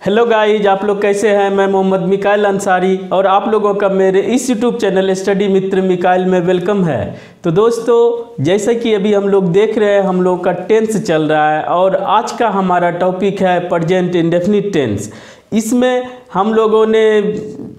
Hello guys, आप लोग कैसे हैं। मैं मोहम्मद मिकाइल अंसारी और आप लोगों का मेरे इस यूट्यूब चैनल स्टडी मित्र मिकाइल में वेलकम है। तो दोस्तों, जैसे कि अभी हम लोग देख रहे हैं, हम लोग का टेंस चल रहा है और आज का हमारा टॉपिक है प्रेजेंट इंडेफिनिट टेंस। इसमें हम लोगों ने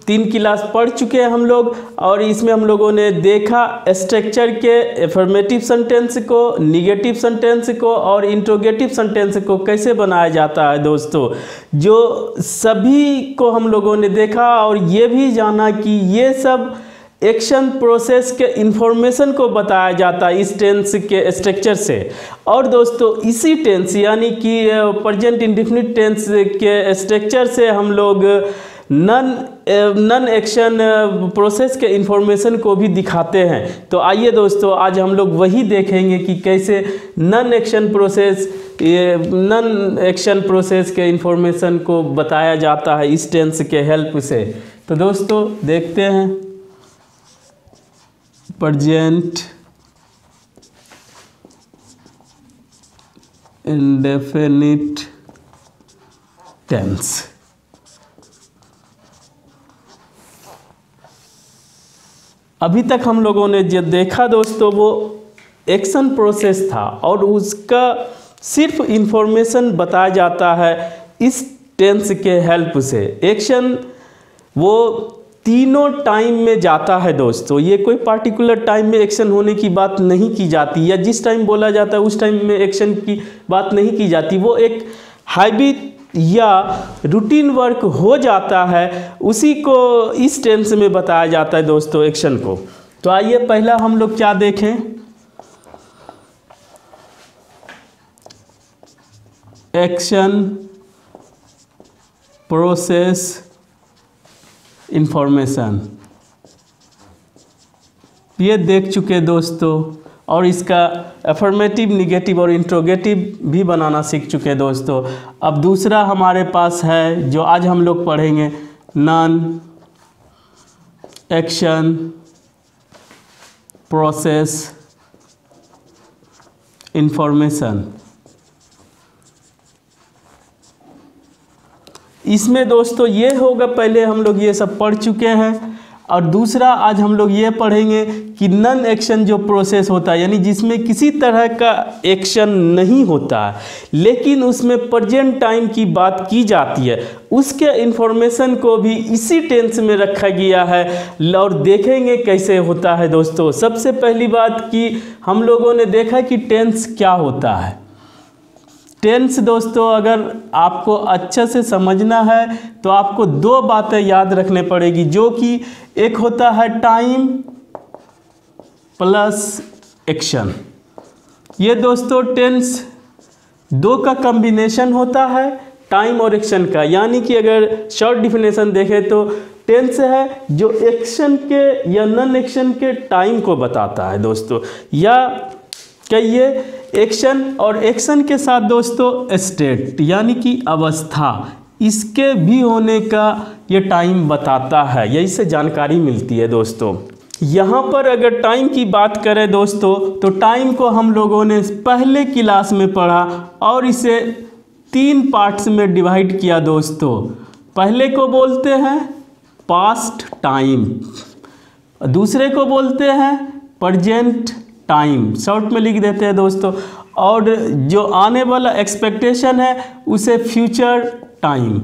3 क्लास पढ़ चुके हैं हम लोग, और इसमें हम लोगों ने देखा स्ट्रक्चर के एफर्मेटिव सेंटेंस को, निगेटिव सेंटेंस को और इंट्रोगेटिव सेंटेंस को कैसे बनाया जाता है। दोस्तों, जो सभी को हम लोगों ने देखा और ये भी जाना कि ये सब एक्शन प्रोसेस के इंफॉर्मेशन को बताया जाता है इस टेंस के स्ट्रक्चर से। और दोस्तों, इसी टेंस यानी कि प्रेजेंट इंडेफिनिट टेंस के स्ट्रक्चर से हम लोग नॉन एक्शन प्रोसेस के इंफॉर्मेशन को भी दिखाते हैं। तो आइए दोस्तों, आज हम लोग वही देखेंगे कि कैसे नॉन एक्शन प्रोसेस के इंफॉर्मेशन को बताया जाता है इस टेंस के हेल्प से। तो दोस्तों देखते हैं प्रेजेंट इंडेफिनिट टेंस। अभी तक हम लोगों ने जो देखा दोस्तों, वो एक्शन प्रोसेस था और उसका सिर्फ इंफॉर्मेशन बताया जाता है इस टेंस के हेल्प से। एक्शन वो तीनों टाइम में जाता है दोस्तों। ये कोई पार्टिकुलर टाइम में एक्शन होने की बात नहीं की जाती, या जिस टाइम बोला जाता है उस टाइम में एक्शन की बात नहीं की जाती। वो एक हैबिट या रूटीन वर्क हो जाता है, उसी को इस टेंस में बताया जाता है दोस्तों, एक्शन को। तो आइए पहला हम लोग क्या देखें, एक्शन प्रोसेस इंफॉर्मेशन। ये देख चुके दोस्तों, और इसका एफर्मेटिव, निगेटिव और इंट्रोगेटिव भी बनाना सीख चुके दोस्तों। अब दूसरा हमारे पास है जो आज हम लोग पढ़ेंगे, नॉन एक्शन प्रोसेस इंफॉर्मेशन। इसमें दोस्तों ये होगा, पहले हम लोग ये सब पढ़ चुके हैं, और दूसरा आज हम लोग ये पढ़ेंगे कि नॉन एक्शन जो प्रोसेस होता है, यानी जिसमें किसी तरह का एक्शन नहीं होता है लेकिन उसमें प्रेजेंट टाइम की बात की जाती है, उसके इंफॉर्मेशन को भी इसी टेंस में रखा गया है और देखेंगे कैसे होता है दोस्तों। सबसे पहली बात कि हम लोगों ने देखा कि टेंस क्या होता है। टेंस दोस्तों, अगर आपको अच्छे से समझना है तो आपको 2 बातें याद रखने पड़ेगी, जो कि एक होता है टाइम प्लस एक्शन। ये दोस्तों टेंस 2 का कॉम्बिनेशन होता है, टाइम और एक्शन का। यानी कि अगर शॉर्ट डिफिनेशन देखें तो टेंस है जो एक्शन के या नॉन एक्शन के टाइम को बताता है दोस्तों, या कहिए एक्शन, और एक्शन के साथ दोस्तों स्टेट यानी कि अवस्था, इसके भी होने का ये टाइम बताता है। यही से जानकारी मिलती है दोस्तों। यहाँ पर अगर टाइम की बात करें दोस्तों, तो टाइम को हम लोगों ने पहले क्लास में पढ़ा और इसे 3 पार्ट्स में डिवाइड किया दोस्तों। पहले को बोलते हैं पास्ट टाइम, दूसरे को बोलते हैं प्रेजेंट टाइम, शॉर्ट में लिख देते हैं दोस्तों, और जो आने वाला एक्सपेक्टेशन है उसे फ्यूचर टाइम।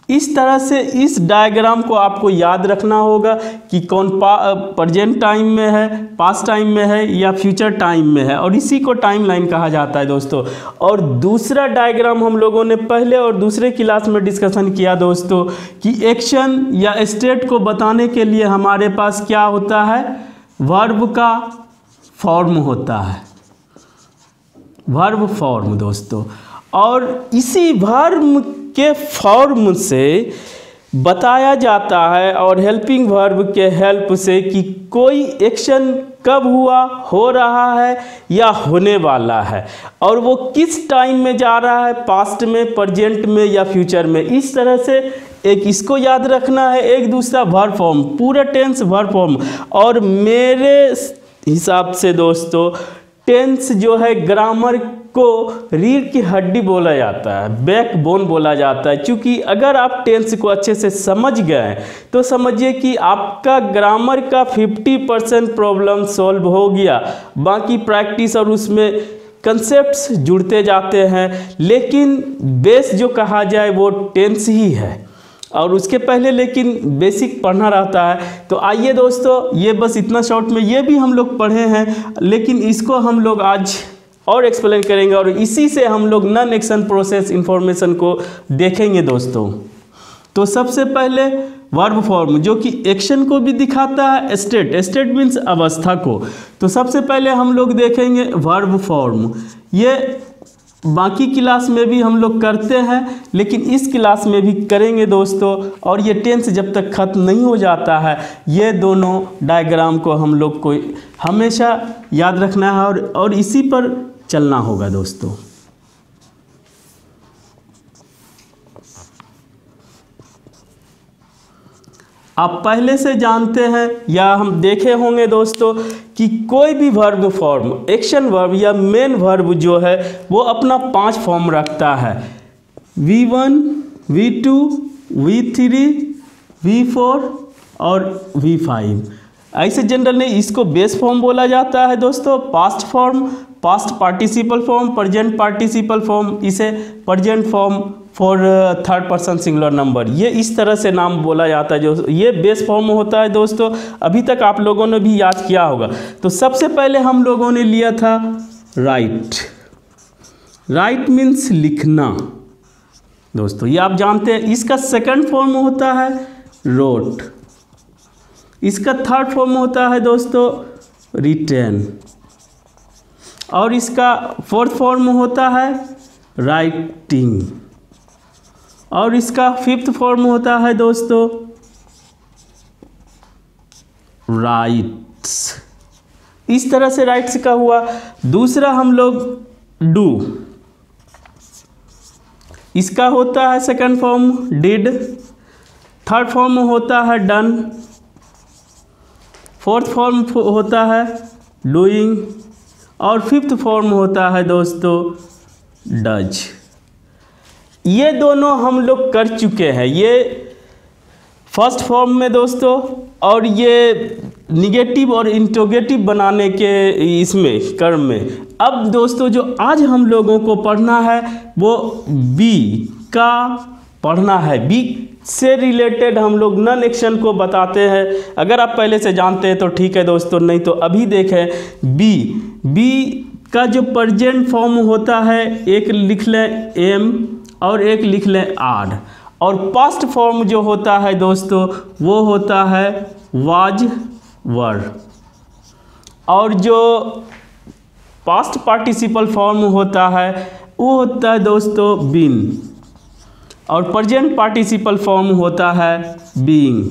इस तरह से इस डायग्राम को आपको याद रखना होगा कि कौन प्रेजेंट टाइम में है, पास्ट टाइम में है या फ्यूचर टाइम में है, और इसी को टाइम लाइन कहा जाता है दोस्तों। और दूसरा डायग्राम हम लोगों ने पहले और दूसरे क्लास में डिस्कशन किया दोस्तों कि एक्शन या स्टेट को बताने के लिए हमारे पास क्या होता है, वर्ब का फॉर्म होता है, वर्ब फॉर्म दोस्तों। और इसी वर्ब के फॉर्म से बताया जाता है और हेल्पिंग वर्ब के हेल्प से कि कोई एक्शन कब हुआ, हो रहा है या होने वाला है, और वो किस टाइम में जा रहा है, पास्ट में, प्रेजेंट में या फ्यूचर में। इस तरह से एक इसको याद रखना है, एक दूसरा वर्ब फॉर्म, पूरा टेंस वर्ब फॉर्म। और मेरे हिसाब से दोस्तों टेंस जो है ग्रामर को रीढ़ की हड्डी बोला जाता है, बैकबोन बोला जाता है। क्योंकि अगर आप टेंस को अच्छे से समझ गए तो समझिए कि आपका ग्रामर का 50% प्रॉब्लम सॉल्व हो गया। बाकी प्रैक्टिस और उसमें कंसेप्ट्स जुड़ते जाते हैं, लेकिन बेस जो कहा जाए वो टेंस ही है और उसके पहले लेकिन बेसिक पढ़ना रहता है। तो आइए दोस्तों, ये बस इतना शॉर्ट में ये भी हम लोग पढ़े हैं, लेकिन इसको हम लोग आज और एक्सप्लेन करेंगे और इसी से हम लोग नॉन एक्शन प्रोसेस इंफॉर्मेशन को देखेंगे दोस्तों। तो सबसे पहले वर्ब फॉर्म जो कि एक्शन को भी दिखाता है, स्टेट मीन्स अवस्था को। तो सबसे पहले हम लोग देखेंगे वर्ब फॉर्म। ये बाकी क्लास में भी हम लोग करते हैं, लेकिन इस क्लास में भी करेंगे दोस्तों। और ये टेंस जब तक खत्म नहीं हो जाता है, ये दोनों डायग्राम को हम लोग को हमेशा याद रखना है और इसी पर चलना होगा दोस्तों। आप पहले से जानते हैं या हम देखे होंगे दोस्तों कि कोई भी वर्ब फॉर्म, एक्शन वर्ब या मेन वर्ब जो है वो अपना 5 फॉर्म रखता है, V1, V2, V3, V4 और V5। ऐसे जनरल नहीं, इसको बेस फॉर्म बोला जाता है दोस्तों। Past form, past participle form, present participle form, इसे present form for third person singular number, ये इस तरह से नाम बोला जाता है। जो ये बेस फॉर्म होता है दोस्तों, अभी तक आप लोगों ने भी याद किया होगा। तो सबसे पहले हम लोगों ने लिया था राइट। राइट मीन्स लिखना दोस्तों, ये आप जानते हैं। इसका सेकंड फॉर्म होता है रोट। इसका थर्ड फॉर्म होता है दोस्तों रिटेन। और इसका फोर्थ फॉर्म होता है राइटिंग। और इसका फिफ्थ फॉर्म होता है दोस्तों राइट्स। इस तरह से राइट्स का हुआ। दूसरा हम लोग डू, इसका होता है second form did. Third form होता है डन। फोर्थ फॉर्म होता है डूइंग। और फिफ्थ फॉर्म होता है दोस्तों डज। ये दोनों हम लोग कर चुके हैं, ये फर्स्ट फॉर्म में दोस्तों। और ये निगेटिव और इंट्रोगेटिव बनाने के इसमें कर्म में। अब दोस्तों जो आज हम लोगों को पढ़ना है वो बी का पढ़ना है। बी से रिलेटेड हम लोग नॉन एक्शन को बताते हैं। अगर आप पहले से जानते हैं तो ठीक है दोस्तों, नहीं तो अभी देखें बी का जो प्रेजेंट फॉर्म होता है, एक लिख लें एम और एक लिख लें आर। और पास्ट फॉर्म जो होता है दोस्तों वो होता है वाज वर। और जो पास्ट पार्टिसिपल फॉर्म होता है वो होता है दोस्तों बीन। और प्रेजेंट पार्टिसिपल फॉर्म होता है बीइंग।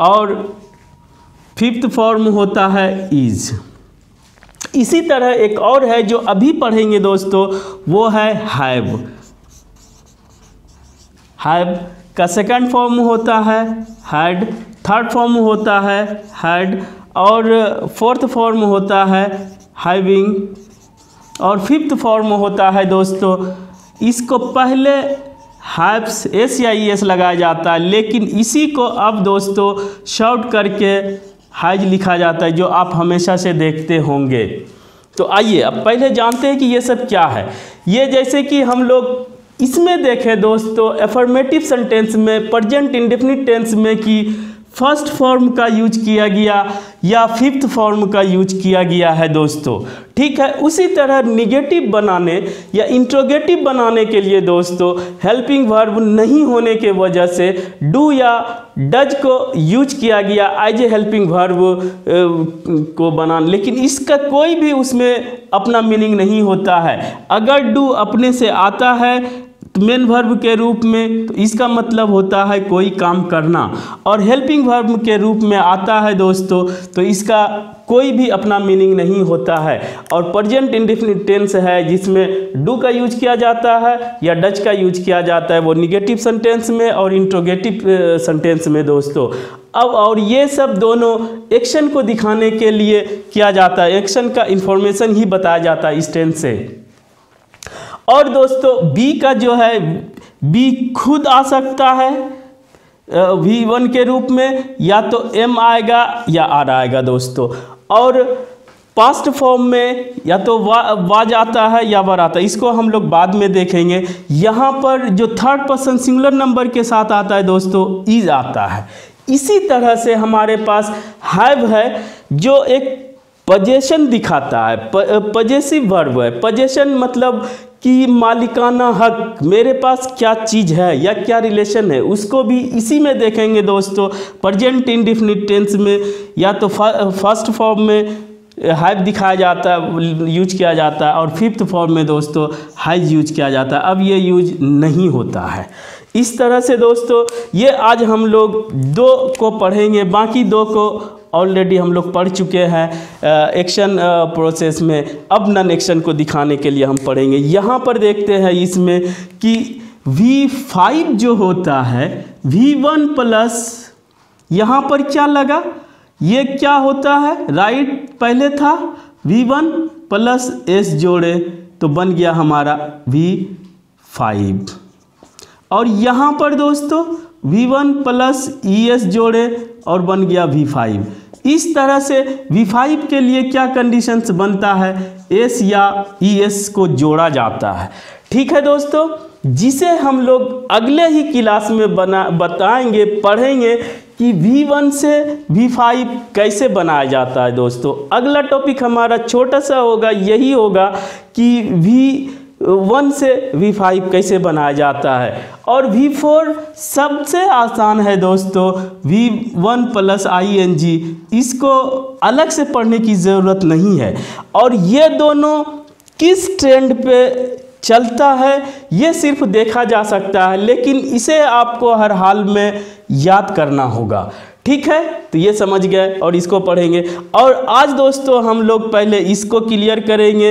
और फिफ्थ फॉर्म होता है इज। इसी तरह एक और है जो अभी पढ़ेंगे दोस्तों, वो है हैव। हैव का सेकंड फॉर्म होता है हैड। थर्ड फॉर्म होता है हैड। और फोर्थ फॉर्म होता है हैविंग। और फिफ्थ फॉर्म होता है दोस्तों, इसको पहले हैव्स एस या ई एस लगाया जाता है, लेकिन इसी को अब दोस्तों शॉर्ट करके हैज लिखा जाता है, जो आप हमेशा से देखते होंगे। तो आइए अब पहले जानते हैं कि ये सब क्या है। ये जैसे कि हम लोग इसमें देखें दोस्तों, एफर्मेटिव सेंटेंस में प्रेजेंट इंडेफिनिट टेंस में कि फर्स्ट फॉर्म का यूज किया गया या फिफ्थ फॉर्म का यूज किया गया है दोस्तों, ठीक है। उसी तरह निगेटिव बनाने या इंट्रोगेटिव बनाने के लिए दोस्तों हेल्पिंग वर्ब नहीं होने के वजह से डू या डज को यूज किया गया एज ए हेल्पिंग वर्ब को बनाना, लेकिन इसका कोई भी उसमें अपना मीनिंग नहीं होता है। अगर डू अपने से आता है मेन वर्ब के रूप में, तो इसका मतलब होता है कोई काम करना। और हेल्पिंग वर्ब के रूप में आता है दोस्तों, तो इसका कोई भी अपना मीनिंग नहीं होता है। और प्रेजेंट इंडेफिनिट टेंस है जिसमें डू का यूज किया जाता है या डज का यूज किया जाता है, वो निगेटिव सेंटेंस में और इंट्रोगेटिव सेंटेंस में दोस्तों। अब और ये सब दोनों एक्शन को दिखाने के लिए किया जाता है, एक्शन का इंफॉर्मेशन ही बताया जाता है इस टेंस से। और दोस्तों बी का जो है, बी खुद आ सकता है V1 के रूप में, या तो M आएगा या R आएगा दोस्तों। और पास्ट फॉर्म में या तो वाज आता है या वर आता है, इसको हम लोग बाद में देखेंगे। यहाँ पर जो थर्ड पर्सन सिंगुलर नंबर के साथ आता है दोस्तों, इज आता है। इसी तरह से हमारे पास हैव है जो एक पजेशन दिखाता है, पजेसिव वर्ब है। पजेशन मतलब कि मालिकाना हक, मेरे पास क्या चीज़ है या क्या रिलेशन है, उसको भी इसी में देखेंगे दोस्तों। प्रेजेंट इंडेफिनिट टेंस में या तो फर्स्ट फॉर्म में हैव दिखाया जाता है, यूज किया जाता है, और फिफ्थ फॉर्म में दोस्तों हैज यूज किया जाता है। अब ये यूज नहीं होता है। इस तरह से दोस्तों ये आज हम लोग दो को पढ़ेंगे, बाकी दो को ऑलरेडी हम लोग पढ़ चुके हैं एक्शन प्रोसेस में। अब नॉन एक्शन को दिखाने के लिए हम पढ़ेंगे। यहाँ पर देखते हैं इसमें कि V5 जो होता है V1 प्लस, यहाँ पर क्या लगा, ये क्या होता है, राइट पहले था V1 प्लस S जोड़े तो बन गया हमारा V5। और यहाँ पर दोस्तों V1 प्लस ES जोड़े और बन गया V5। इस तरह से V5 के लिए क्या कंडीशंस बनता है, S या ES को जोड़ा जाता है। ठीक है दोस्तों, जिसे हम लोग अगले ही क्लास में बताएंगे, पढ़ेंगे कि V1 से V5 कैसे बनाया जाता है दोस्तों। अगला टॉपिक हमारा छोटा सा होगा, यही होगा कि V1 से V5 कैसे बनाया जाता है। और V4 सबसे आसान है दोस्तों, V1 प्लस ING, इसको अलग से पढ़ने की ज़रूरत नहीं है। और ये दोनों किस ट्रेंड पे चलता है ये सिर्फ देखा जा सकता है, लेकिन इसे आपको हर हाल में याद करना होगा। ठीक है, तो ये समझ गए और इसको पढ़ेंगे। और आज दोस्तों हम लोग पहले इसको क्लियर करेंगे,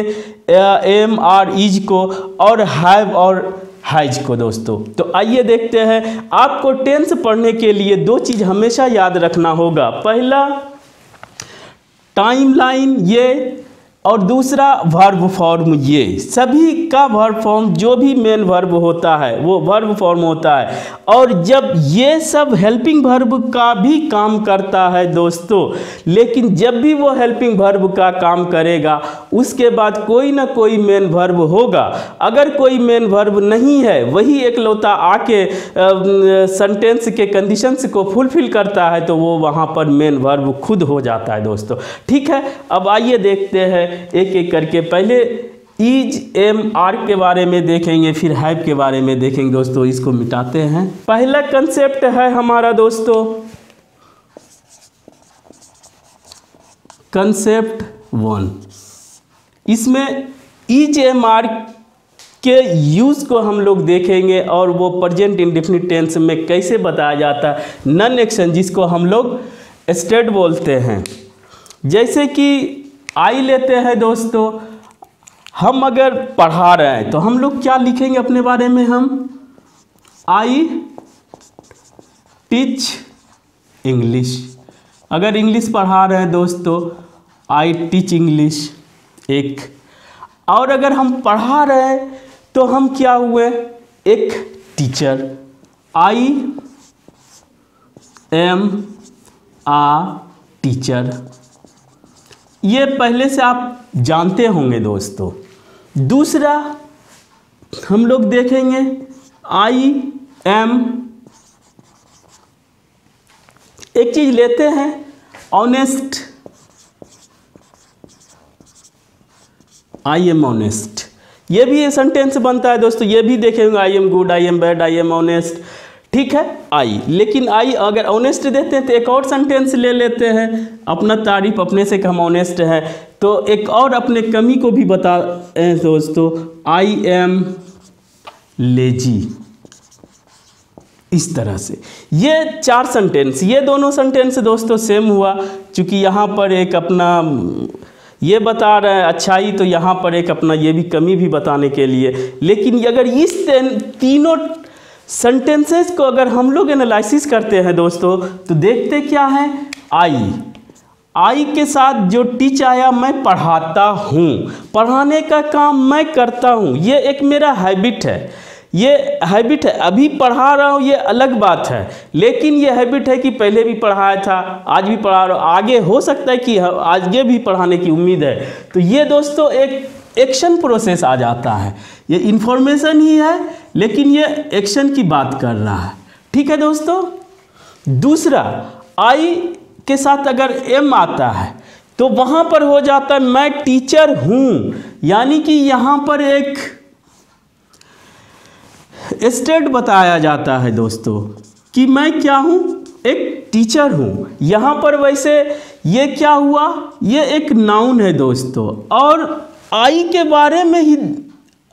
एम और इज को, और हैव और हैज को दोस्तों। तो आइए देखते हैं। आपको टेंस पढ़ने के लिए दो चीज़ हमेशा याद रखना होगा, पहला टाइमलाइन ये, और दूसरा वर्ब फॉर्म ये। सभी का वर्ब फॉर्म जो भी मेन वर्ब होता है वो वर्ब फॉर्म होता है। और जब ये सब हेल्पिंग वर्ब का भी काम करता है दोस्तों, लेकिन जब भी वो हेल्पिंग वर्ब का काम करेगा उसके बाद कोई ना कोई मेन वर्ब होगा। अगर कोई मेन वर्ब नहीं है, वही एकलौता आके सेंटेंस के कंडीशंस को फुलफिल करता है, तो वो वहाँ पर मेन वर्ब खुद हो जाता है दोस्तों। ठीक है, अब आइए देखते हैं एक एक करके। पहले इज एम आर के बारे में देखेंगे, फिर हैव के बारे में देखेंगे दोस्तों। इसको मिटाते हैं। पहला कंसेप्ट है हमारा दोस्तों कंसेप्ट 1। इसमें इज एम आर के यूज़ को हम लोग देखेंगे और वो प्रेजेंट इंडेफिनिट टेंस में कैसे बताया जाता है। नॉन एक्शन जिसको हम लोग स्टेट बोलते हैं। जैसे कि आई लेते हैं दोस्तों, हम अगर पढ़ा रहे हैं तो हम लोग क्या लिखेंगे अपने बारे में, हम आई टीच इंग्लिश। अगर इंग्लिश पढ़ा रहे हैं दोस्तों, आई टीच इंग्लिश एक। और अगर हम पढ़ा रहे हैं तो हम क्या हुए, एक teacher, I am a teacher. ये पहले से आप जानते होंगे दोस्तों। दूसरा हम लोग देखेंगे आई एम, एक चीज लेते हैं ऑनेस्ट, आई एम ऑनेस्ट। ये भी सेंटेंस बनता है दोस्तों, ये भी देखेंगे I am good, I am bad, I am honest. ठीक है आई, लेकिन आई अगर ऑनेस्ट देते हैं तो एक और सेंटेंस ले लेते हैं, अपना तारीफ अपने से कि हम ऑनेस्ट हैं, तो एक और अपने कमी को भी बता दोस्तों, आई एम लेजी। इस तरह से ये 4 सेंटेंस, ये दोनों सेंटेंस दोस्तों सेम हुआ, क्योंकि यहाँ पर एक अपना ये बता रहा है अच्छाई, तो यहाँ पर एक अपना ये भी कमी भी बताने के लिए। लेकिन अगर इस तीनों सेंटेंसेस को अगर हम लोग एनालिसिस करते हैं दोस्तों, तो देखते क्या है, आई के साथ जो टीच आया, मैं पढ़ाता हूँ, पढ़ाने का काम मैं करता हूँ, ये एक मेरा हैबिट है, ये हैबिट है। अभी पढ़ा रहा हूँ ये अलग बात है, लेकिन ये हैबिट है कि पहले भी पढ़ाया था, आज भी पढ़ा रहा हूँ, आगे हो सकता है कि आगे भी पढ़ाने की उम्मीद है। तो ये दोस्तों एक एक्शन प्रोसेस आ जाता है, ये इन्फॉर्मेशन ही है लेकिन ये एक्शन की बात कर रहा है। ठीक है दोस्तों। दूसरा, आई के साथ अगर एम आता है तो वहाँ पर हो जाता है मैं टीचर हूँ, यानी कि यहाँ पर एक स्टेट बताया जाता है दोस्तों कि मैं क्या हूँ, एक टीचर हूँ। यहाँ पर वैसे ये क्या हुआ, ये एक नाउन है दोस्तों, और आई के बारे में ही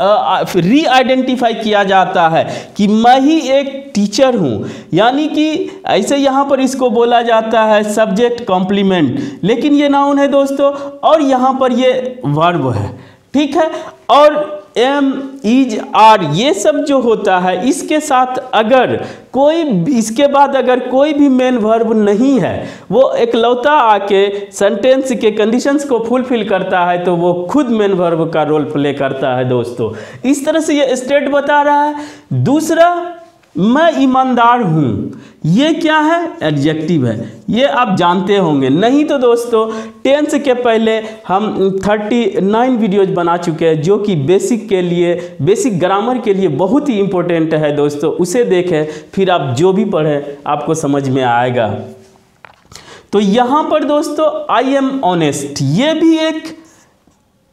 री आइडेंटिफाई किया जाता है कि मैं ही एक टीचर हूँ, यानी कि ऐसे यहाँ पर इसको बोला जाता है सब्जेक्ट कॉम्प्लीमेंट, लेकिन ये नाउन है दोस्तों, और यहाँ पर ये वर्ब है। ठीक है। और एम, इज, आर ये सब जो होता है, इसके साथ अगर कोई, इसके बाद अगर कोई भी मेन वर्ब नहीं है, वो एकलौता आके सेंटेंस के कंडीशंस को फुलफिल करता है, तो वो खुद मेन वर्ब का रोल प्ले करता है दोस्तों। इस तरह से ये स्टेट बता रहा है। दूसरा, मैं ईमानदार हूँ, ये क्या है, एडजेक्टिव है, ये आप जानते होंगे, नहीं तो दोस्तों टेंस के पहले हम 39 वीडियोज बना चुके हैं, जो कि बेसिक के लिए, बेसिक ग्रामर के लिए बहुत ही इंपॉर्टेंट है दोस्तों। उसे देखें, फिर आप जो भी पढ़ें आपको समझ में आएगा। तो यहाँ पर दोस्तों आई एम ऑनेस्ट, ये भी एक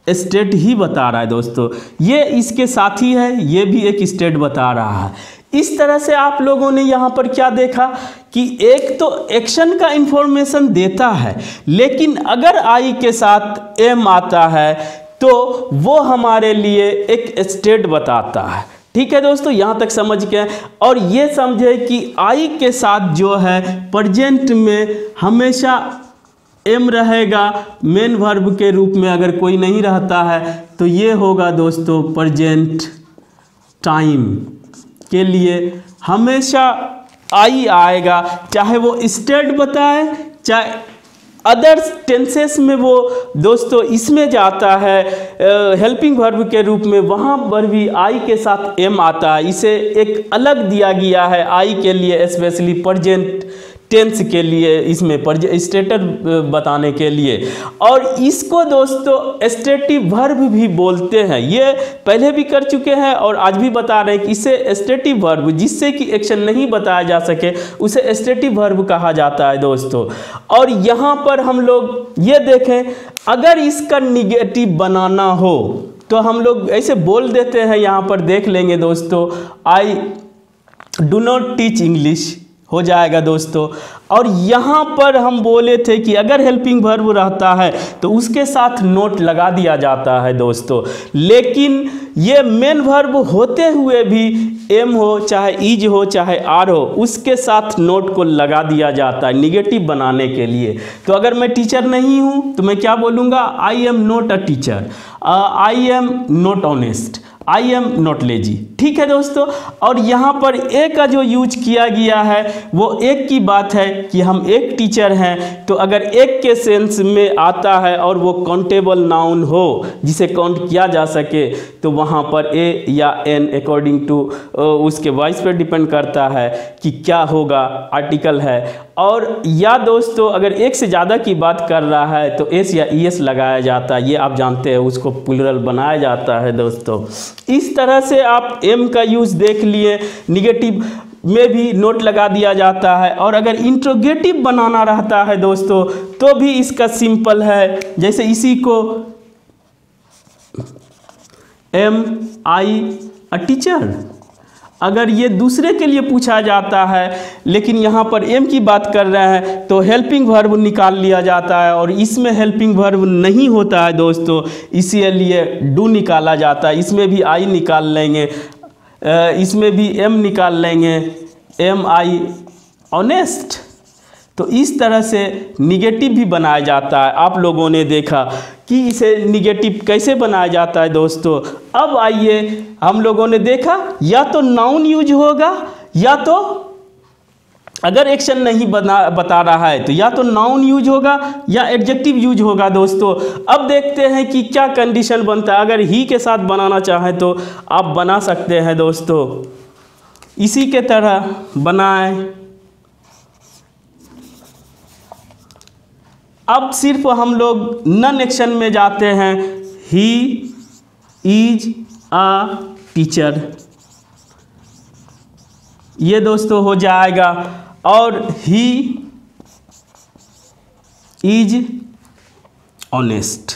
स्टेट ही बता रहा है दोस्तों, ये इसके साथ ही है, ये भी एक स्टेट बता रहा है। इस तरह से आप लोगों ने यहाँ पर क्या देखा कि एक तो एक्शन का इंफॉर्मेशन देता है, लेकिन अगर आई के साथ एम आता है तो वो हमारे लिए एक स्टेट बताता है। ठीक है दोस्तों, यहाँ तक समझ के, और ये समझे कि आई के साथ जो है प्रेजेंट में हमेशा एम रहेगा मेन वर्ब के रूप में, अगर कोई नहीं रहता है तो ये होगा दोस्तों प्रेजेंट टाइम के लिए हमेशा आई आएगा, चाहे वो स्टेट बताए, चाहे अदर टेंसेस में वो दोस्तों इसमें जाता है हेल्पिंग वर्ब के रूप में, वहाँ पर भी आई के साथ एम आता है। इसे एक अलग दिया गया है आई के लिए, स्पेशली प्रेजेंट टेंस के लिए, इसमें स्टेटर बताने के लिए। और इसको दोस्तों स्टेटिव वर्ब भी बोलते हैं, ये पहले भी कर चुके हैं और आज भी बता रहे हैं कि इसे स्टेटिव वर्ब, जिससे कि एक्शन नहीं बताया जा सके, उसे स्टेटिव वर्ब कहा जाता है दोस्तों। और यहाँ पर हम लोग ये देखें, अगर इसका निगेटिव बनाना हो तो हम लोग ऐसे बोल देते हैं, यहाँ पर देख लेंगे दोस्तों, I do not teach English हो जाएगा दोस्तों। और यहाँ पर हम बोले थे कि अगर हेल्पिंग वर्ब रहता है तो उसके साथ नोट लगा दिया जाता है दोस्तों, लेकिन ये मेन वर्ब होते हुए भी एम हो, चाहे इज हो, चाहे आर हो, उसके साथ नोट को लगा दिया जाता है निगेटिव बनाने के लिए। तो अगर मैं टीचर नहीं हूँ तो मैं क्या बोलूँगा, I am not a teacher, I am not honest, I am not lazy. ठीक है दोस्तों। और यहाँ पर एक का जो यूज किया गया है वो एक की बात है कि हम एक टीचर हैं, तो अगर एक के सेंस में आता है और वो काउंटेबल नाउन हो, जिसे काउंट किया जा सके, तो वहाँ पर ए या एन अकॉर्डिंग टू उसके वॉइस पर डिपेंड करता है कि क्या होगा, आर्टिकल है। और या दोस्तों अगर एक से ज़्यादा की बात कर रहा है तो एस या ईएस लगाया जाता है, ये आप जानते हैं, उसको प्लूरल बनाया जाता है दोस्तों। इस तरह से आप एम का यूज़ देख लिए, निगेटिव में भी नोट लगा दिया जाता है। और अगर इंट्रोगेटिव बनाना रहता है दोस्तों तो भी इसका सिंपल है, जैसे इसी को एम आई अ टीचर, अगर ये दूसरे के लिए पूछा जाता है लेकिन यहाँ पर एम की बात कर रहे हैं तो हेल्पिंग वर्ब निकाल लिया जाता है, और इसमें हेल्पिंग वर्ब नहीं होता है दोस्तों, इसीलिए डू निकाला जाता है। इसमें भी आई निकाल लेंगे, इसमें भी एम निकाल लेंगे, एम आई ऑनेस्ट। तो इस तरह से निगेटिव भी बनाया जाता है। आप लोगों ने देखा कि इसे निगेटिव कैसे बनाया जाता है दोस्तों। अब आइए, हम लोगों ने देखा या तो नाउन यूज होगा, या तो अगर एक्शन नहीं बता रहा है तो या तो नाउन यूज होगा या एडजेक्टिव यूज होगा दोस्तों। अब देखते हैं कि क्या कंडीशन बनता है। अगर ही के साथ बनाना चाहें तो आप बना सकते हैं दोस्तों, इसी के तरह बनाएं। अब सिर्फ हम लोग नन एक्शन में जाते हैं। ही इज अ टीचर, ये दोस्तों हो जाएगा। और ही इज ऑनेस्ट।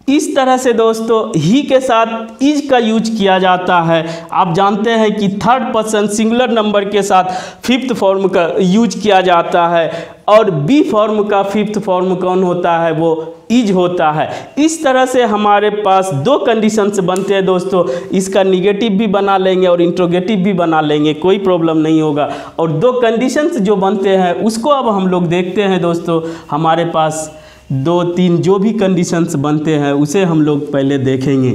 इस तरह से दोस्तों ही के साथ इज का यूज किया जाता है। आप जानते हैं कि थर्ड पर्सन सिंगुलर नंबर के साथ फिफ्थ फॉर्म का यूज किया जाता है, और बी फॉर्म का फिफ्थ फॉर्म कौन होता है, वो इज होता है। इस तरह से हमारे पास दो कंडीशंस बनते हैं दोस्तों। इसका निगेटिव भी बना लेंगे और इंट्रोगेटिव भी बना लेंगे, कोई प्रॉब्लम नहीं होगा। और दो कंडीशंस जो बनते हैं उसको अब हम लोग देखते हैं दोस्तों। हमारे पास दो तीन जो भी कंडीशंस बनते हैं उसे हम लोग पहले देखेंगे।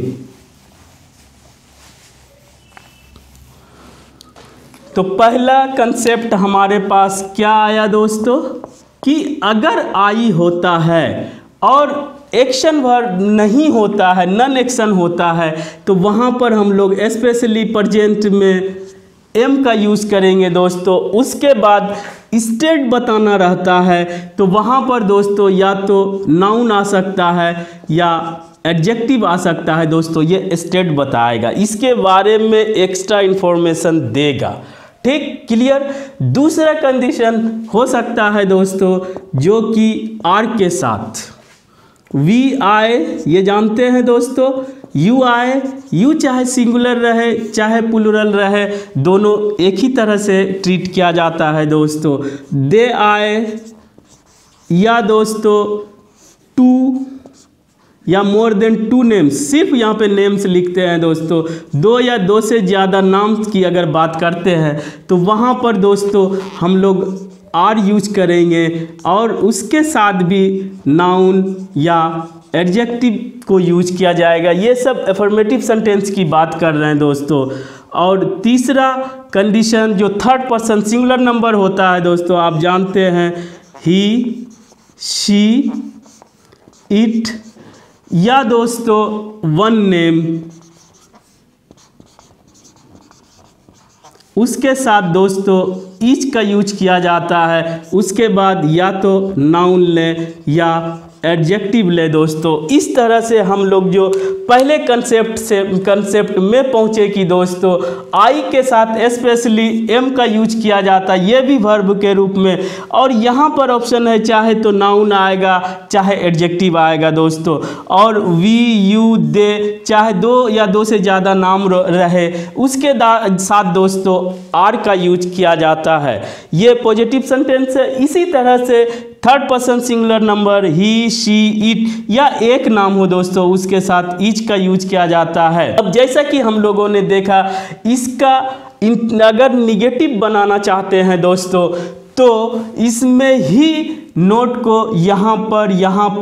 तो पहला कंसेप्ट हमारे पास क्या आया दोस्तों कि अगर आई होता है और एक्शन वर्ब नहीं होता है, नन एक्शन होता है, तो वहाँ पर हम लोग स्पेशली प्रेजेंट में एम का यूज़ करेंगे दोस्तों। उसके बाद स्टेट बताना रहता है, तो वहाँ पर दोस्तों या तो नाउन आ सकता है या एडजेक्टिव आ सकता है दोस्तों। ये स्टेट बताएगा, इसके बारे में एक्स्ट्रा इन्फॉर्मेशन देगा। ठीक, क्लियर। दूसरा कंडीशन हो सकता है दोस्तों जो कि आर के साथ वी आए, ये जानते हैं दोस्तों। यू आए, यू चाहे सिंगुलर रहे चाहे प्लूरल रहे, दोनों एक ही तरह से ट्रीट किया जाता है दोस्तों। दे आए, या दोस्तों टू या मोर देन टू नेम्स, सिर्फ यहाँ पे नेम्स लिखते हैं दोस्तों। दो या दो से ज़्यादा नाम की अगर बात करते हैं तो वहाँ पर दोस्तों हम लोग आर यूज करेंगे, और उसके साथ भी नाउन या एडजेक्टिव को यूज किया जाएगा। ये सब एफर्मेटिव सेंटेंस की बात कर रहे हैं दोस्तों। और तीसरा कंडीशन जो थर्ड पर्सन सिंगुलर नंबर होता है दोस्तों, आप जानते हैं ही, शी, इट, या दोस्तों वन नेम, उसके साथ दोस्तों ईच का यूज किया जाता है। उसके बाद या तो नाउन ले या एडजेक्टिव ले दोस्तों। इस तरह से हम लोग जो पहले कंसेप्ट में पहुँचे कि दोस्तों आई के साथ स्पेशली एम का यूज किया जाता है, ये भी वर्ब के रूप में। और यहाँ पर ऑप्शन है चाहे तो नाउन आएगा चाहे एडजेक्टिव आएगा दोस्तों। और वी, यू, दे, चाहे दो या दो से ज़्यादा नाम रहे, उसके साथ दोस्तों आर का यूज किया जाता है। ये पॉजिटिव सेंटेंस है। इसी तरह से third person singular number he, she, it या एक नाम हो दोस्तों, उसके साथ ईच का यूज किया जाता है। अब जैसा कि हम लोगों ने देखा, इसका अगर निगेटिव बनाना चाहते हैं दोस्तों तो इसमें ही नोट को यहाँ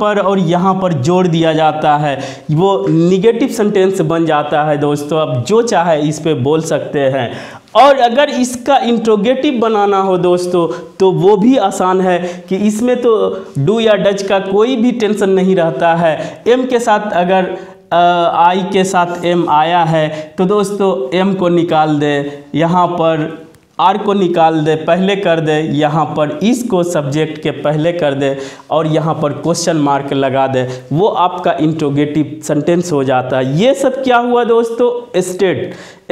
पर और यहाँ पर जोड़ दिया जाता है, वो निगेटिव सेंटेंस बन जाता है दोस्तों। अब जो चाहे इस पे बोल सकते हैं। और अगर इसका इंट्रोगेटिव बनाना हो दोस्तों तो वो भी आसान है कि इसमें तो डू या डच का कोई भी टेंशन नहीं रहता है। एम के साथ अगर आई के साथ एम आया है तो दोस्तों एम को निकाल दे, यहाँ पर आर को निकाल दे, पहले कर दे, यहाँ पर इसको सब्जेक्ट के पहले कर दे और यहाँ पर क्वेश्चन मार्क लगा दे, वो आपका इंट्रोगेटिव सेंटेंस हो जाता है। ये सब क्या हुआ दोस्तों,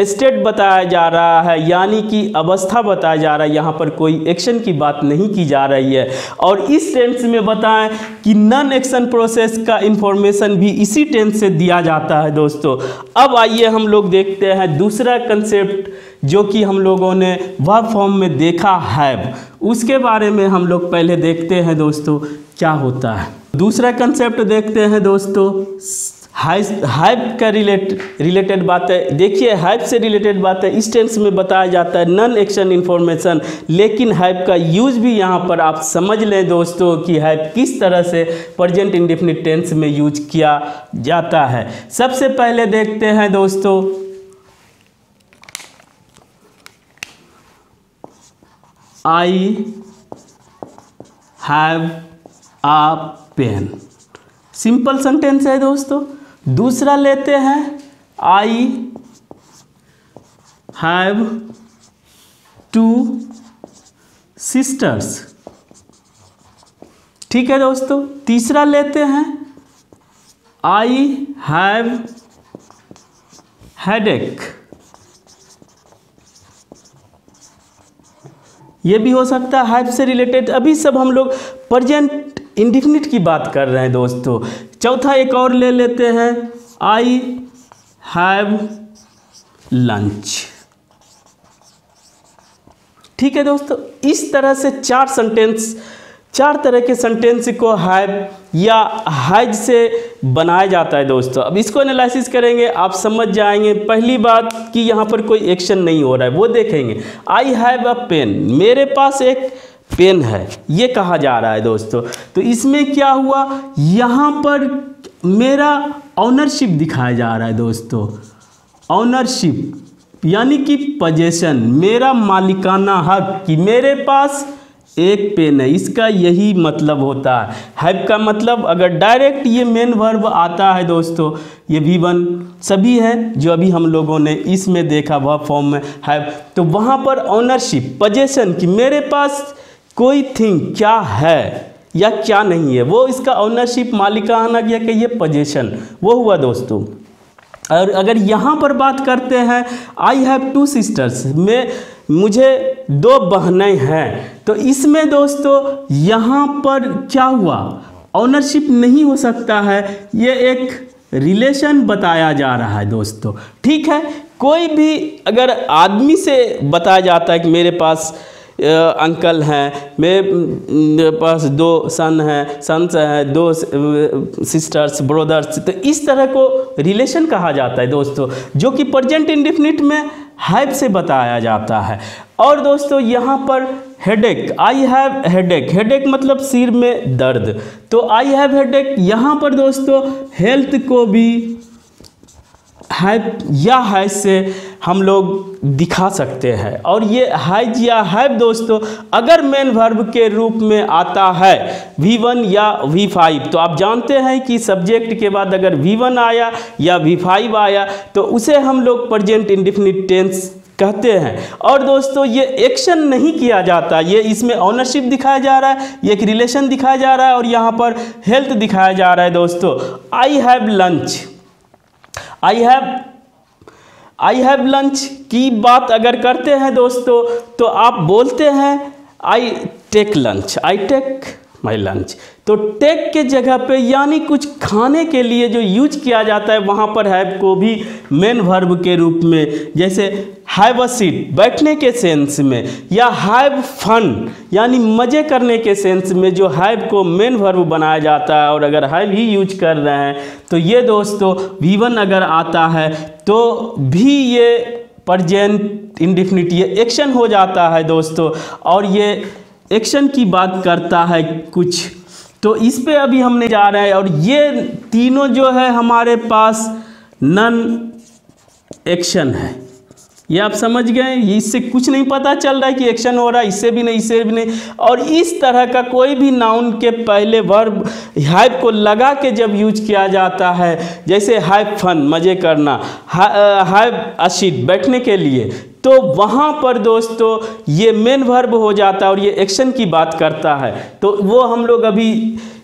स्टेट बताया जा रहा है, यानी कि अवस्था बताया जा रहा है। यहाँ पर कोई एक्शन की बात नहीं की जा रही है। और इस टेंस में बताएं कि नॉन एक्शन प्रोसेस का इंफॉर्मेशन भी इसी टेंस से दिया जाता है दोस्तों। अब आइए हम लोग देखते हैं दूसरा कंसेप्ट जो कि हम लोगों ने वर्ब फॉर्म में देखा है, उसके बारे में हम लोग पहले देखते हैं दोस्तों क्या होता है। दूसरा कंसेप्ट देखते हैं दोस्तों, हैव का रिलेटेड बात है। देखिए हैव से रिलेटेड बात है, इस टेंस में बताया जाता है नॉन एक्शन इन्फॉर्मेशन, लेकिन हैव का यूज भी यहाँ पर आप समझ लें दोस्तों कि हैव किस तरह से प्रेजेंट इंडेफिनिट टेंस में यूज किया जाता है। सबसे पहले देखते हैं दोस्तों I have a pen, simple sentence है दोस्तों। दूसरा लेते हैं आई हैव टू सिस्टर्स, ठीक है दोस्तों। तीसरा लेते हैं आई हैव हेडेक, ये भी हो सकता है हैव से रिलेटेड। अभी सब हम लोग प्रेजेंट इंडेफिनिट की बात कर रहे हैं दोस्तों। चौथा एक और ले लेते हैं आई हैव लंच, ठीक है दोस्तों। इस तरह से चार तरह के सेंटेंस को हैव या हैज से बनाया जाता है दोस्तों। अब इसको एनालिसिस करेंगे, आप समझ जाएंगे। पहली बात कि यहाँ पर कोई एक्शन नहीं हो रहा है, वो देखेंगे। आई हैव अ पेन, मेरे पास एक पेन है, ये कहा जा रहा है दोस्तों। तो इसमें क्या हुआ, यहाँ पर मेरा ऑनरशिप दिखाया जा रहा है दोस्तों। ऑनरशिप यानी कि पोजेशन, मेरा मालिकाना हक कि मेरे पास एक पेन है, इसका यही मतलब होता है। हैव का मतलब अगर डायरेक्ट ये मेन वर्ब आता है दोस्तों, ये V1 सभी है जो अभी हम लोगों ने इसमें देखा वह फॉर्म में हैव, तो वहाँ पर ऑनरशिप पोजेशन कि मेरे पास कोई थिंग क्या है या क्या नहीं है, वो इसका ऑनरशिप मालिकाना या कि ये पोजेशन वो हुआ दोस्तों। और अगर यहाँ पर बात करते हैं आई हैव टू सिस्टर्स, मुझे 2 बहनें हैं, तो इसमें दोस्तों यहाँ पर क्या हुआ, ऑनरशिप नहीं हो सकता है, ये एक रिलेशन बताया जा रहा है दोस्तों, ठीक है। कोई भी अगर आदमी से बताया जाता है कि मेरे पास अंकल हैं, मेरे पास 2 सन्स हैं, 2 सिस्टर्स ब्रदर्स, तो इस तरह को रिलेशन कहा जाता है दोस्तों, जो कि प्रेजेंट इंडेफिनिट में हैव से बताया जाता है। और दोस्तों यहाँ पर headache, I have headache, headache मतलब सिर में दर्द, तो आई हैव हेडेक, यहाँ पर दोस्तों हेल्थ को भी हैव या हैज से हम लोग दिखा सकते हैं। और ये हैज या हैव दोस्तों अगर मेन वर्ब के रूप में आता है V1 या V5, तो आप जानते हैं कि सब्जेक्ट के बाद अगर V1 आया या V5 आया तो उसे हम लोग प्रेजेंट इंडेफिनिट टेंस कहते हैं। और दोस्तों ये एक्शन नहीं किया जाता, ये इसमें ऑनरशिप दिखाया जा रहा है, ये एक रिलेशन दिखाया जा रहा है, और यहाँ पर हेल्थ दिखाया जा रहा है दोस्तों। I have lunch, I have lunch की बात अगर करते हैं दोस्तों, तो आप बोलते हैं I take lunch, I take my lunch, तो टेक के जगह पे यानी कुछ खाने के लिए जो यूज किया जाता है वहाँ पर हैव को भी मेन वर्ब के रूप में, जैसे हैव अ सीट बैठने के सेंस में, या हैव फन यानी मज़े करने के सेंस में जो हैव को मेन वर्ब बनाया जाता है। और अगर हैव ही यूज कर रहे हैं तो ये दोस्तों V1 अगर आता है तो भी ये प्रेजेंट इंडेफिनिट ये एक्शन हो जाता है दोस्तों, और ये एक्शन की बात करता है कुछ, तो इस पे अभी हमने जा रहे हैं। और ये तीनों जो है हमारे पास नॉन एक्शन है, ये आप समझ गए, इससे कुछ नहीं पता चल रहा है कि एक्शन हो रहा है, इससे भी नहीं, इससे भी नहीं। और इस तरह का कोई भी नाउन के पहले वर्ब हैव को लगा के जब यूज किया जाता है, जैसे हैव फन मज़े करना, हैव अ सीट बैठने के लिए, तो वहाँ पर दोस्तों ये मेन वर्ब हो जाता है और ये एक्शन की बात करता है। तो वो हम लोग अभी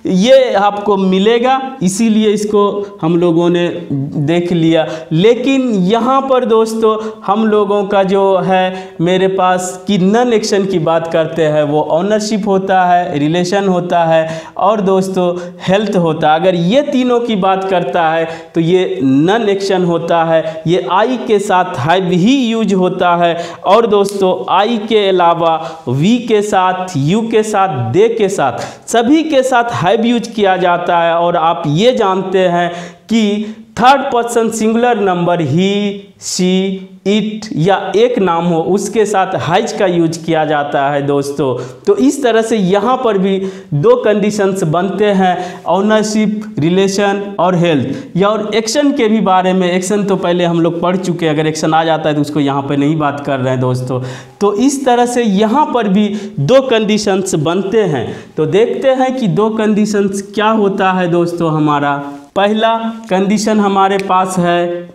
ये आपको मिलेगा, इसीलिए इसको हम लोगों ने देख लिया। लेकिन यहाँ पर दोस्तों हम लोगों का जो है मेरे पास कि नॉन एक्शन की बात करते हैं, वो ऑनरशिप होता है, रिलेशन होता है और दोस्तों हेल्थ होता है। अगर ये तीनों की बात करता है तो ये नॉन एक्शन होता है, ये आई के साथ हैव ही यूज होता है। और दोस्तों आई के अलावा वी के साथ, यू के साथ, दे के साथ, सभी के साथ हैव यूज किया जाता है। और आप ये जानते हैं कि third person singular number he, she, it या एक नाम हो उसके साथ हैज का यूज किया जाता है दोस्तों। तो इस तरह से यहाँ पर भी दो कंडीशंस बनते हैं, ऑनरशिप, रिलेशन और हेल्थ। या और एक्शन के भी बारे में, एक्शन तो पहले हम लोग पढ़ चुके हैं, अगर एक्शन आ जाता है तो उसको यहाँ पर नहीं बात कर रहे हैं दोस्तों। तो इस तरह से यहाँ पर भी दो कंडीशंस बनते हैं। तो देखते हैं कि दो कंडीशंस क्या होता है दोस्तों हमारा। पहला कंडीशन हमारे पास है,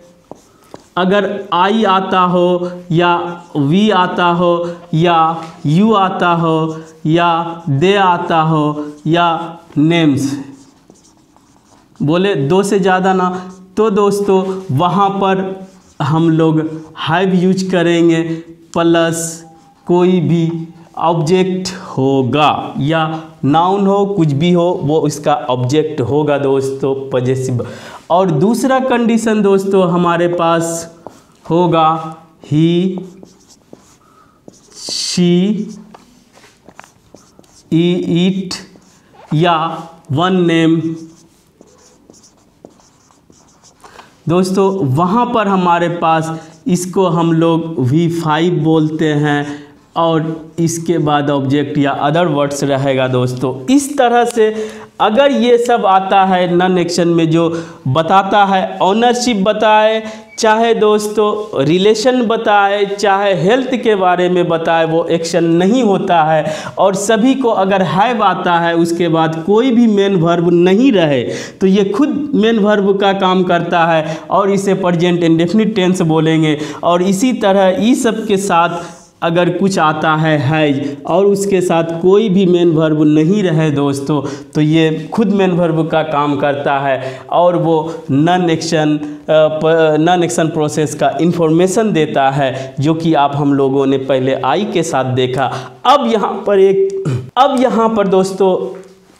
अगर आई आता हो या वी आता हो या यू आता हो या दे आता हो या नेम्स, बोले दो से ज़्यादा ना, तो दोस्तों वहाँ पर हम लोग हैव यूज करेंगे प्लस कोई भी ऑब्जेक्ट होगा, या नाउन हो कुछ भी हो वो इसका ऑब्जेक्ट होगा दोस्तों, पॉजेसिव। और दूसरा कंडीशन दोस्तों हमारे पास होगा ही, शी, इट या वन नेम। दोस्तों वहाँ पर हमारे पास इसको हम लोग V5 बोलते हैं और इसके बाद ऑब्जेक्ट या अदर वर्ड्स रहेगा दोस्तों। इस तरह से अगर ये सब आता है नॉन एक्शन में, जो बताता है ऑनरशिप बताए, चाहे दोस्तों रिलेशन बताए, चाहे हेल्थ के बारे में बताए, वो एक्शन नहीं होता है। और सभी को अगर हैव आता है उसके बाद कोई भी मेन वर्ब नहीं रहे तो ये खुद मेन वर्ब का काम करता है और इसे प्रेजेंट इंडेफिनिट टेंस बोलेंगे। और इसी तरह ई सब के साथ अगर कुछ आता है हैज और उसके साथ कोई भी मेन वर्ब नहीं रहे दोस्तों, तो ये खुद मेन वर्ब का काम करता है और वो नॉन एक्शन प्रोसेस का इंफॉर्मेशन देता है, जो कि आप हम लोगों ने पहले आई के साथ देखा। अब यहाँ पर दोस्तों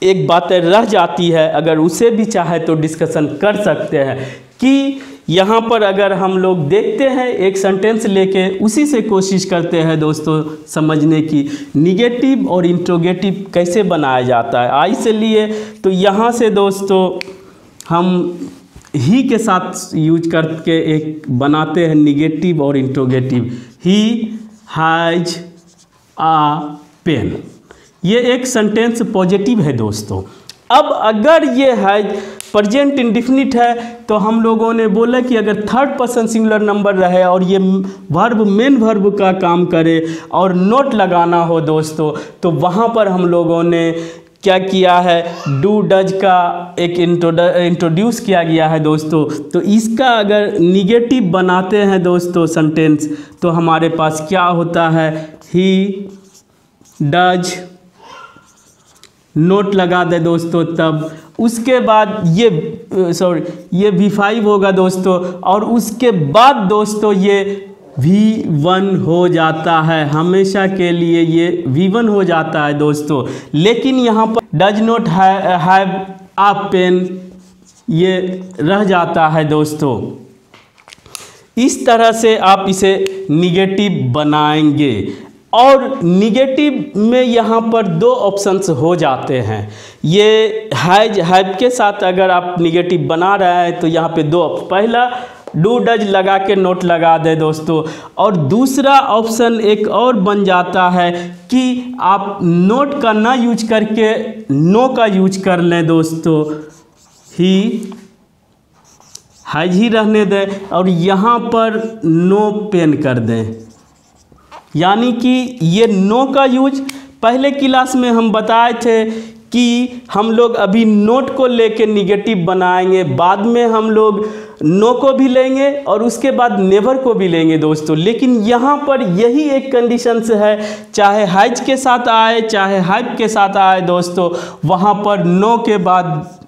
एक बात रह जाती है, अगर उसे भी चाहे तो डिस्कशन कर सकते हैं कि यहाँ पर अगर हम लोग देखते हैं एक सेंटेंस लेके उसी से कोशिश करते हैं दोस्तों समझने की, निगेटिव और इंट्रोगेटिव कैसे बनाया जाता है। आई से लिए तो यहाँ से दोस्तों हम ही के साथ यूज करके एक बनाते हैं निगेटिव और interrogative. He has a pen, ये एक सेंटेंस पॉजिटिव है दोस्तों। अब अगर ये हैज प्रेजेंट इंडेफिनिट है तो हम लोगों ने बोला कि अगर थर्ड पर्सन सिंगुलर नंबर रहे और ये वर्ब मेन वर्ब का काम करे और नोट लगाना हो दोस्तों, तो वहाँ पर हम लोगों ने क्या किया है, डू डज का एक इंट्रोड्यूस किया गया है दोस्तों। तो इसका अगर निगेटिव बनाते हैं दोस्तों सेंटेंस, तो हमारे पास क्या होता है, ही डज, नोट लगा दे दोस्तों, तब उसके बाद ये V5 होगा दोस्तों, और उसके बाद दोस्तों ये V1 हो जाता है, हमेशा के लिए ये V1 हो जाता है दोस्तों। लेकिन यहाँ पर does not have a pen ये रह जाता है दोस्तों। इस तरह से आप इसे निगेटिव बनाएंगे। और निगेटिव में यहाँ पर दो ऑप्शंस हो जाते हैं। ये हैव के साथ अगर आप निगेटिव बना रहे हैं तो यहाँ पे दो, पहला डू डज लगा के नोट लगा दे दोस्तों, और दूसरा ऑप्शन एक और बन जाता है कि आप नोट का ना यूज करके नो का यूज कर लें दोस्तों, ही हैज ही रहने दें और यहाँ पर नो पेन कर दें। यानी कि ये नो का यूज पहले क्लास में हम बताए थे कि हम लोग अभी नोट को लेके निगेटिव बनाएंगे, बाद में हम लोग नो को भी लेंगे और उसके बाद नेवर को भी लेंगे दोस्तों। लेकिन यहाँ पर यही एक कंडीशंस है, चाहे हैज के साथ आए चाहे हैव के साथ आए दोस्तों, वहाँ पर नो के बाद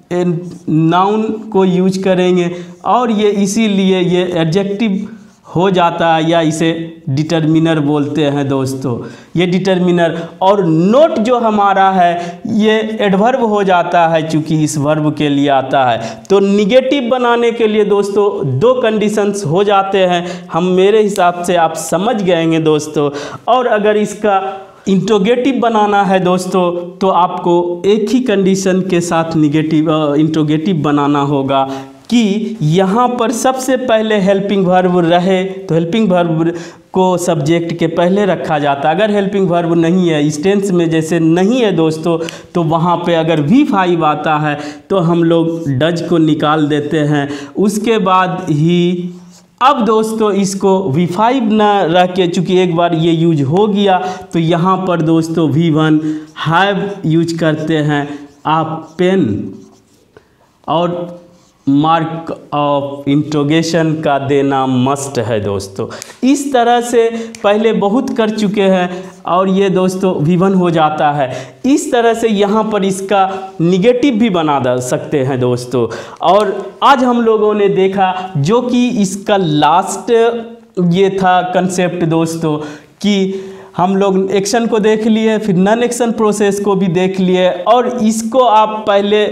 नाउन को यूज करेंगे और ये इसीलिए ये एडजेक्टिव हो जाता है, या इसे डिटर्मिनर बोलते हैं दोस्तों। ये डिटर्मिनर और नोट जो हमारा है ये एडवर्ब हो जाता है चूँकि इस वर्ब के लिए आता है। तो निगेटिव बनाने के लिए दोस्तों दो कंडीशंस हो जाते हैं, हम मेरे हिसाब से आप समझ गएंगे दोस्तों। और अगर इसका इंट्रोगेटिव बनाना है दोस्तों तो आपको एक ही कंडीशन के साथ इंट्रोगेटिव बनाना होगा। कि यहाँ पर सबसे पहले हेल्पिंग वर्ब रहे तो हेल्पिंग वर्ब को सब्जेक्ट के पहले रखा जाता है। अगर हेल्पिंग वर्ब नहीं है, इस टेंस में जैसे नहीं है दोस्तों, तो वहाँ पे अगर V5 आता है तो हम लोग डज को निकाल देते हैं। उसके बाद ही अब दोस्तों इसको V5 ना रख के, चूँकि एक बार ये यूज हो गया, तो यहाँ पर दोस्तों V1 हैव यूज करते हैं। आप पेन और मार्क ऑफ इंट्रोगेशन का देना मस्ट है दोस्तों। इस तरह से पहले बहुत कर चुके हैं और ये दोस्तों V1 हो जाता है। इस तरह से यहाँ पर इसका निगेटिव भी बना सकते हैं दोस्तों। और आज हम लोगों ने देखा जो कि इसका लास्ट ये था कंसेप्ट दोस्तों, कि हम लोग एक्शन को देख लिए, फिर नॉन एक्शन प्रोसेस को भी देख लिए, और इसको आप पहले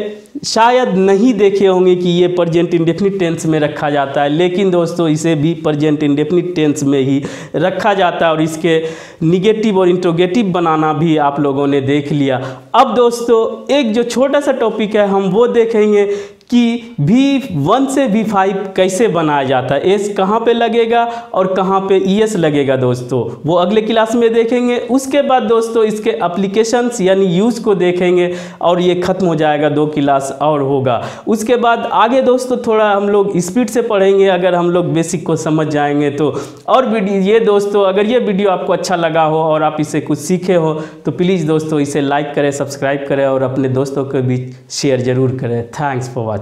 शायद नहीं देखे होंगे कि ये प्रेजेंट इंडेफिनिट टेंस में रखा जाता है, लेकिन दोस्तों इसे भी प्रेजेंट इंडेफिनिट टेंस में ही रखा जाता है और इसके निगेटिव और इंट्रोगेटिव बनाना भी आप लोगों ने देख लिया। अब दोस्तों एक जो छोटा सा टॉपिक है हम वो देखेंगे कि V1 से V5 कैसे बनाया जाता है, एस कहाँ पे लगेगा और कहाँ पे ES लगेगा दोस्तों, वो अगले क्लास में देखेंगे। उसके बाद दोस्तों इसके एप्लीकेशंस यानी यूज़ को देखेंगे और ये ख़त्म हो जाएगा, 2 क्लास और होगा। उसके बाद आगे दोस्तों थोड़ा हम लोग स्पीड से पढ़ेंगे, अगर हम लोग बेसिक को समझ जाएंगे तो। और वीडियो ये दोस्तों, अगर ये वीडियो आपको अच्छा लगा हो और आप इसे कुछ सीखे हो तो प्लीज़ दोस्तों इसे लाइक करें, सब्सक्राइब करें और अपने दोस्तों के बीच शेयर ज़रूर करें। Thanks for watching.